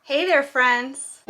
Hey there, friends!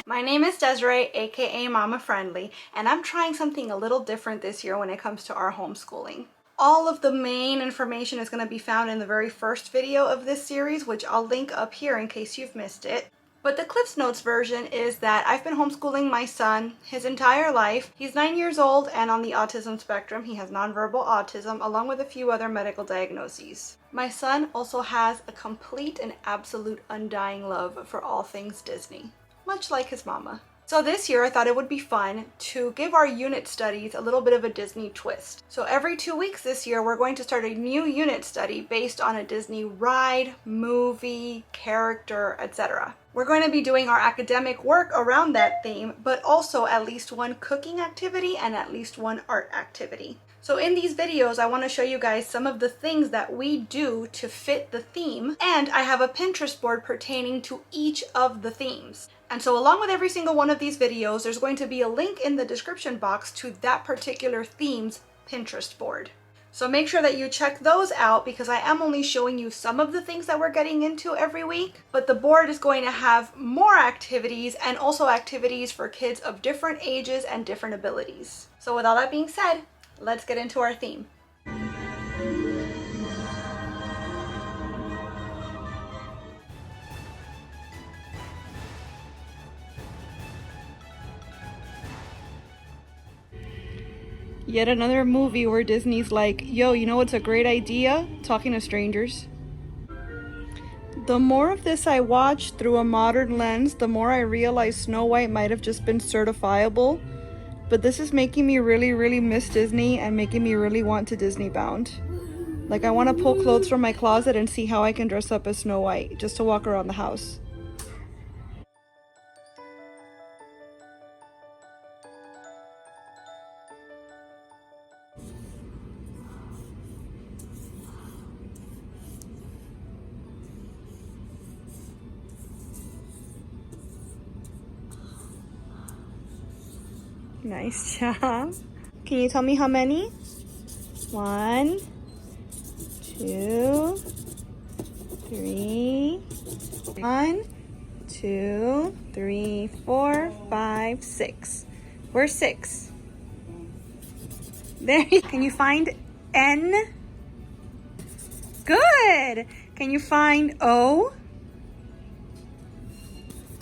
My name is Desiree, aka Mama Friendly, and I'm trying something a little different this year when it comes to our homeschooling. All of the main information is going to be found in the very first video of this series, which I'll link up here in case you've missed it. But the Cliff's Notes version is that I've been homeschooling my son his entire life. He's 9 years old and on the autism spectrum. He has nonverbal autism along with a few other medical diagnoses. My son also has a complete and absolute undying love for all things Disney, much like his mama. So this year I thought it would be fun to give our unit studies a little bit of a Disney twist. So every 2 weeks this year we're going to start a new unit study based on a Disney ride, movie, character, etc. We're going to be doing our academic work around that theme, but also at least one cooking activity and at least one art activity. So in these videos, I want to show you guys some of the things that we do to fit the theme, and I have a Pinterest board pertaining to each of the themes. And so along with every single one of these videos, there's going to be a link in the description box to that particular theme's Pinterest board. So make sure that you check those out because I am only showing you some of the things that we're getting into every week, but the board is going to have more activities and also activities for kids of different ages and different abilities. So with all that being said, let's get into our theme. Yet another movie where Disney's like, yo, you know what's a great idea? Talking to strangers. The more of this I watch through a modern lens, the more I realize Snow White might have just been certifiable. But this is making me really miss Disney and making me really want to Disney bound. Like I want to pull clothes from my closet and see how I can dress up as Snow White just to walk around the house. Nice job. Can you tell me how many? 1, 2, 3. 1, 2, 3, 4, 5, 6. Where's 6? There. Can you find N? Good. Can you find O?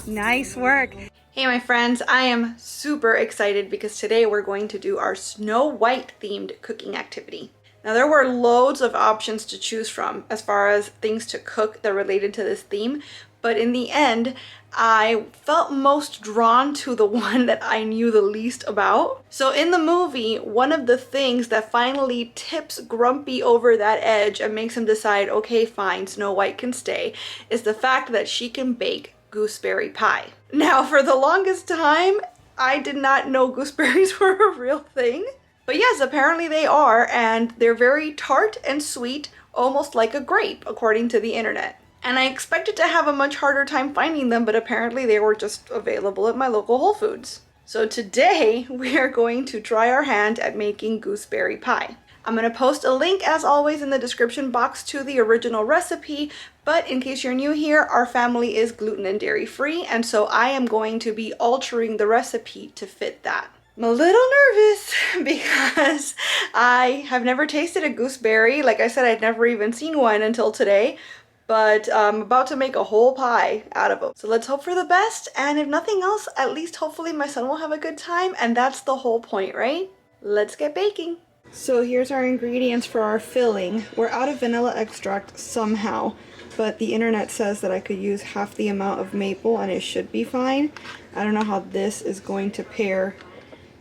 Nice work. Hey my friends, I am super excited because today we're going to do our Snow White themed cooking activity. Now there were loads of options to choose from as far as things to cook that related to this theme, but in the end I felt most drawn to the one that I knew the least about. So in the movie, one of the things that finally tips Grumpy over that edge and makes him decide, okay fine, Snow White can stay, is the fact that she can bake gooseberry pie. Now, for the longest time, I did not know gooseberries were a real thing. But yes, apparently they are, and they're very tart and sweet, almost like a grape, according to the internet. And I expected to have a much harder time finding them, but apparently they were just available at my local Whole Foods. So today, we are going to try our hand at making gooseberry pie. I'm going to post a link, as always, in the description box to the original recipe, but in case you're new here, our family is gluten and dairy free, and so I am going to be altering the recipe to fit that. I'm a little nervous because I have never tasted a gooseberry. Like I said, I'd never even seen one until today, but I'm about to make a whole pie out of them. So let's hope for the best, and if nothing else, at least hopefully my son will have a good time, and that's the whole point, right? Let's get baking. So here's our ingredients for our filling. We're out of vanilla extract somehow, but the internet says that I could use half the amount of maple and it should be fine. I don't know how this is going to pair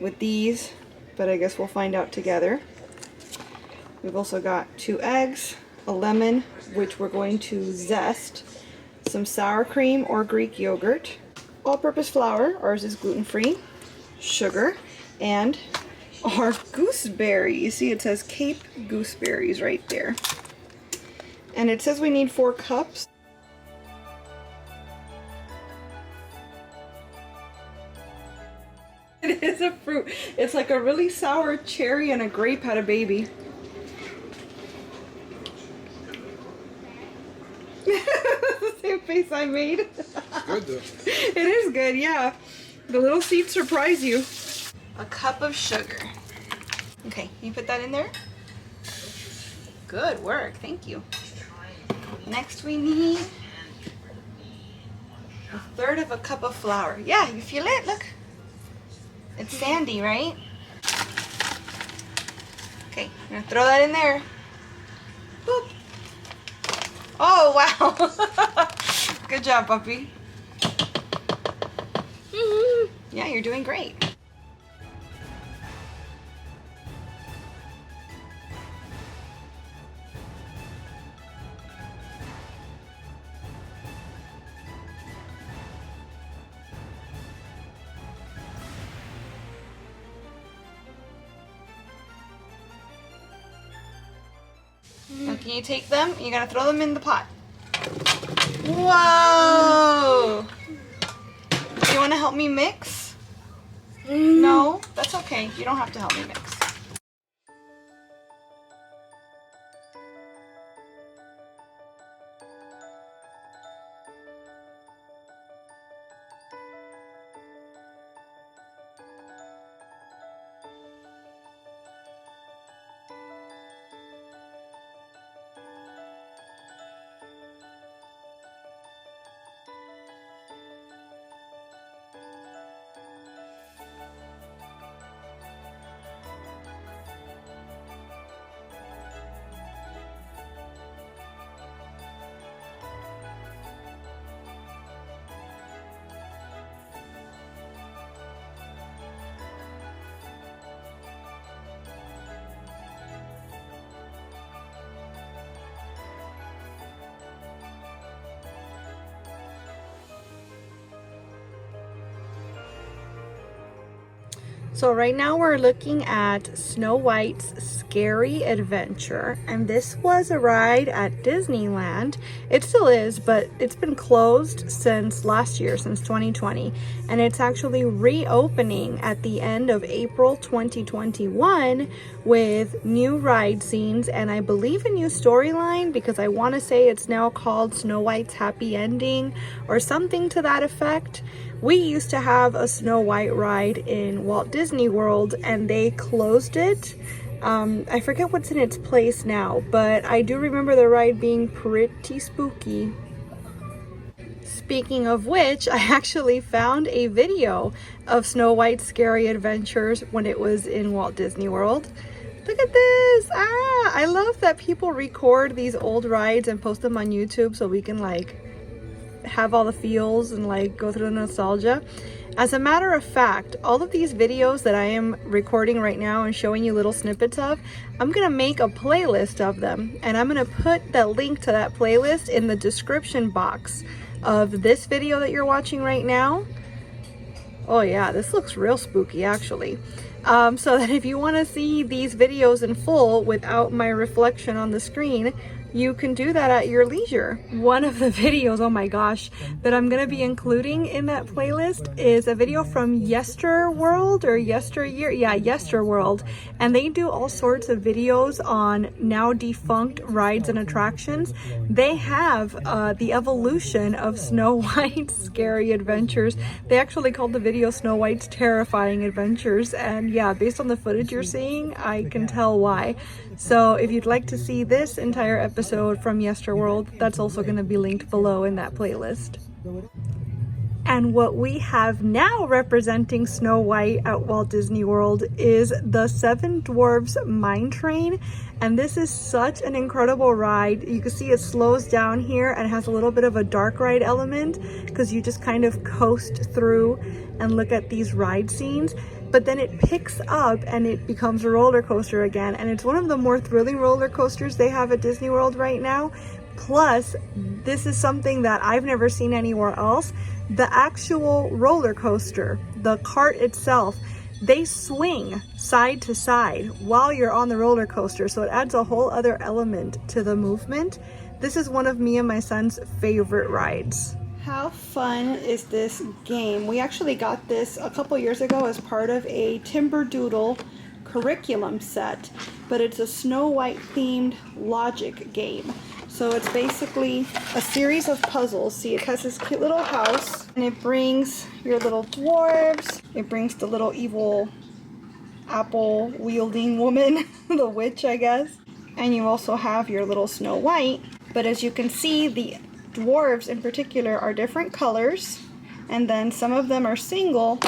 with these, but I guess we'll find out together. We've also got 2 eggs, a lemon, which we're going to zest, some sour cream or Greek yogurt, all-purpose flour, ours is gluten-free, sugar, and our gooseberries. You see it says Cape gooseberries right there. And it says we need 4 cups. It is a fruit. It's like a really sour cherry and a grape had a baby. face I made. It's good though. It is good, yeah. The little seeds surprise you. A cup of sugar. Okay, you put that in there? Good work, thank you. Next we need 1/3 of a cup of flour. Yeah, you feel it? Look. It's sandy, right? Okay, I'm gonna throw that in there. Boop. Oh, wow. Good job, puppy. Yeah, you're doing great. Now can you take them? You're gonna throw them in the pot. Whoa! Do you wanna help me mix? No? That's okay. You don't have to help me mix. So right now we're looking at Snow White's Scary Adventure, and this was a ride at Disneyland. It still is, but it's been closed since last year, since 2020, and it's actually reopening at the end of April 2021 with new ride scenes and I believe a new storyline, because I want to say it's now called Snow White's Happy Ending or something to that effect. We used to have a Snow White ride in Walt Disney World and they closed it. I forget what's in its place now, but I do remember the ride being pretty spooky. Speaking of which, I actually found a video of Snow White's Scary Adventures when it was in Walt Disney World. Look at this! Ah, I love that people record these old rides and post them on YouTube so we can like have all the feels and like go through the nostalgia. As a matter of fact, all of these videos that I am recording right now and showing you little snippets of, I'm gonna make a playlist of them and I'm gonna put the link to that playlist in the description box of this video that you're watching right now. Oh yeah, this looks real spooky actually. So that if you want to see these videos in full without my reflection on the screen, you can do that at your leisure. One of the videos, oh my gosh, that I'm gonna be including in that playlist is a video from Yesterworld or Yesteryear, yeah, Yesterworld, and they do all sorts of videos on now defunct rides and attractions. They have the evolution of Snow White's Scary Adventures. They actually called the video Snow White's Terrifying Adventures, and yeah, based on the footage you're seeing, I can tell why. So if you'd like to see this entire episode from Yesterworld, that's also going to be linked below in that playlist. And what we have now representing Snow White at Walt Disney World is the Seven Dwarfs Mine Train. And this is such an incredible ride. You can see it slows down here and has a little bit of a dark ride element because you just kind of coast through and look at these ride scenes. But then it picks up and it becomes a roller coaster again. And it's one of the more thrilling roller coasters they have at Disney World right now. Plus, this is something that I've never seen anywhere else. The actual roller coaster, the cart itself, they swing side to side while you're on the roller coaster. So it adds a whole other element to the movement. This is one of me and my son's favorite rides. How fun is this game? We actually got this a couple years ago as part of a Timberdoodle curriculum set, but it's a Snow White themed logic game. So it's basically a series of puzzles. See, it has this cute little house, and it brings your little dwarves. It brings the little evil apple wielding woman, the witch, I guess. And you also have your little Snow White. But as you can see, the dwarves in particular are different colors, and then some of them are single,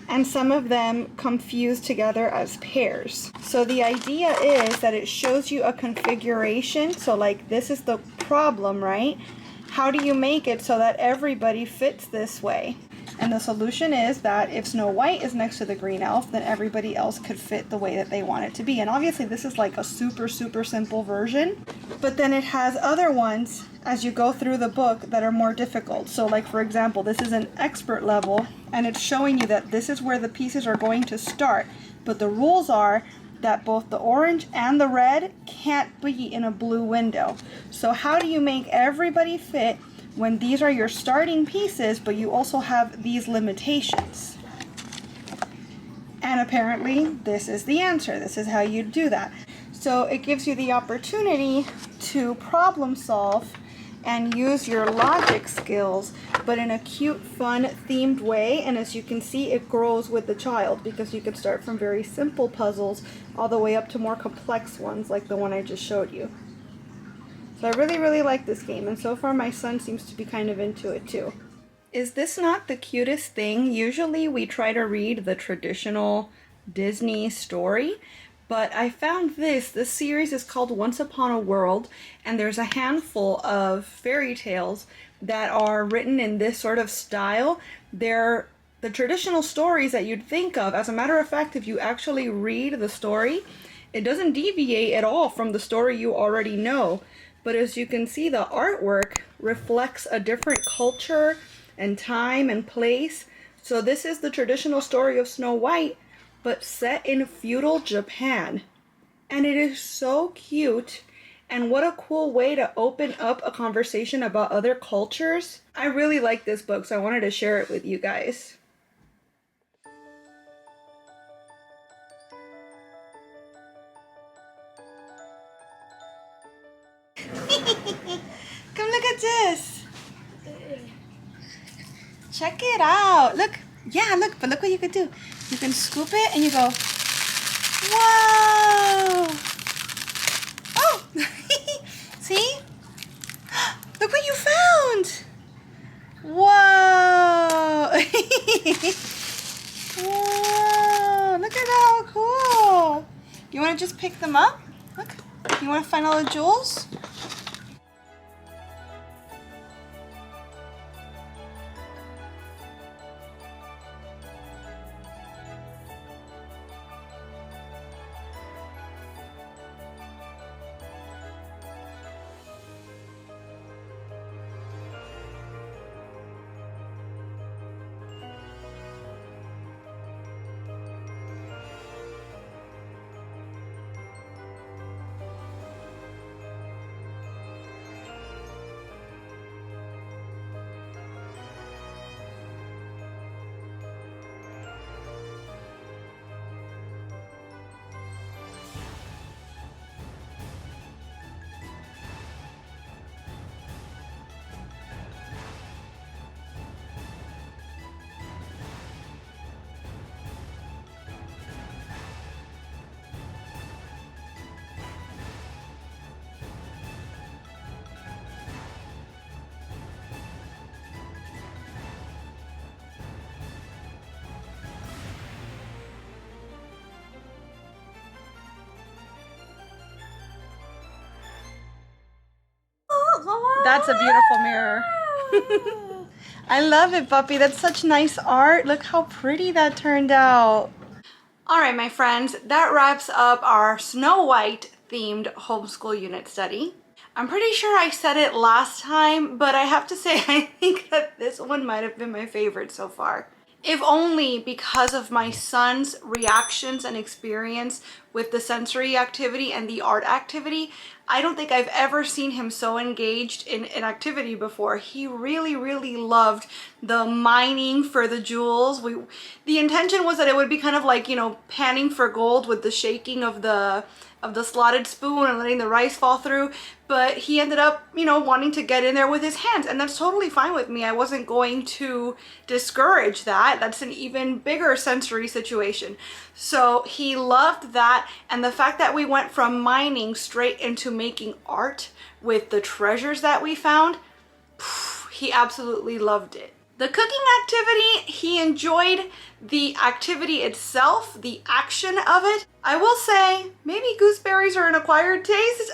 and some of them come fused together as pairs. So the idea is that it shows you a configuration. So like, this is the problem, right? How do you make it so that everybody fits this way? And the solution is that if Snow White is next to the green elf, then everybody else could fit the way that they want it to be. And obviously this is like a super simple version, but then it has other ones as you go through the book that are more difficult. So like, for example, this is an expert level, and it's showing you that this is where the pieces are going to start. But the rules are that both the orange and the red can't be in a blue window. So how do you make everybody fit when these are your starting pieces, but you also have these limitations? And apparently this is the answer. This is how you do that. So it gives you the opportunity to problem solve and use your logic skills, but in a cute, fun, themed way. And as you can see, it grows with the child, because you can start from very simple puzzles all the way up to more complex ones like the one I just showed you. So I really like this game, and so far my son seems to be kind of into it too. Is this not the cutest thing? Usually we try to read the traditional Disney story, but I found this. This series is called Once Upon a World, and there's a handful of fairy tales that are written in this sort of style. They're the traditional stories that you'd think of. As a matter of fact, if you actually read the story, it doesn't deviate at all from the story you already know. But as you can see, the artwork reflects a different culture and time and place. So this is the traditional story of Snow White, but set in feudal Japan. And it is so cute. And what a cool way to open up a conversation about other cultures. I really like this book, so I wanted to share it with you guys. Come look at this. Check it out. Look. Yeah, look. But look what you can do. You can scoop it and you go, whoa. Oh. See? Look what you found. Whoa. Whoa. Look at that. How cool. You want to just pick them up? Look. You want to find all the jewels? That's a beautiful mirror. I love it, puppy. That's such nice art. Look how pretty that turned out. All right, my friends, that wraps up our Snow White themed homeschool unit study. I'm pretty sure I said it last time, but I have to say I think that this one might have been my favorite so far. If only because of my son's reactions and experience with the sensory activity and the art activity. I don't think I've ever seen him so engaged in an activity before. He really, really loved the mining for the jewels. The intention was that it would be kind of like, you know, panning for gold with the shaking of the slotted spoon and letting the rice fall through, but he ended up, you know, wanting to get in there with his hands, and that's totally fine with me. I wasn't going to discourage that. That's an even bigger sensory situation. So he loved that, and the fact that we went from mining straight into making art with the treasures that we found, he absolutely loved it. The cooking activity, he enjoyed the activity itself, the action of it. I will say, maybe gooseberries are an acquired taste.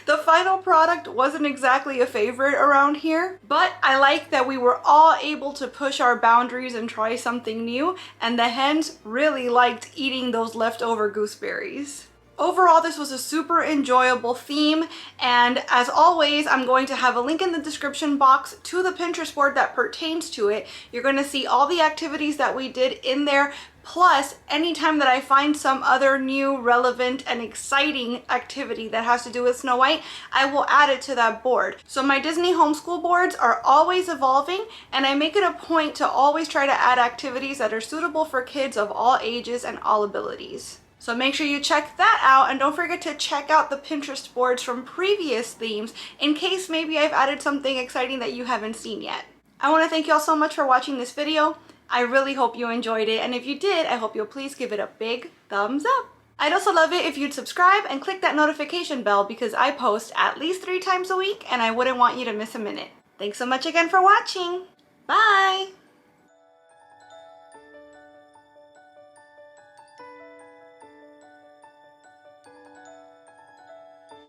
The final product wasn't exactly a favorite around here, but I like that we were all able to push our boundaries and try something new, and the hens really liked eating those leftover gooseberries. Overall, this was a super enjoyable theme, and as always, I'm going to have a link in the description box to the Pinterest board that pertains to it. You're going to see all the activities that we did in there, plus anytime that I find some other new, relevant, and exciting activity that has to do with Snow White, I will add it to that board. So my Disney homeschool boards are always evolving, and I make it a point to always try to add activities that are suitable for kids of all ages and all abilities. So make sure you check that out, and don't forget to check out the Pinterest boards from previous themes in case maybe I've added something exciting that you haven't seen yet. I want to thank you all so much for watching this video. I really hope you enjoyed it, and if you did, I hope you'll please give it a big thumbs up. I'd also love it if you'd subscribe and click that notification bell because I post at least 3 times a week and I wouldn't want you to miss a minute. Thanks so much again for watching. Bye!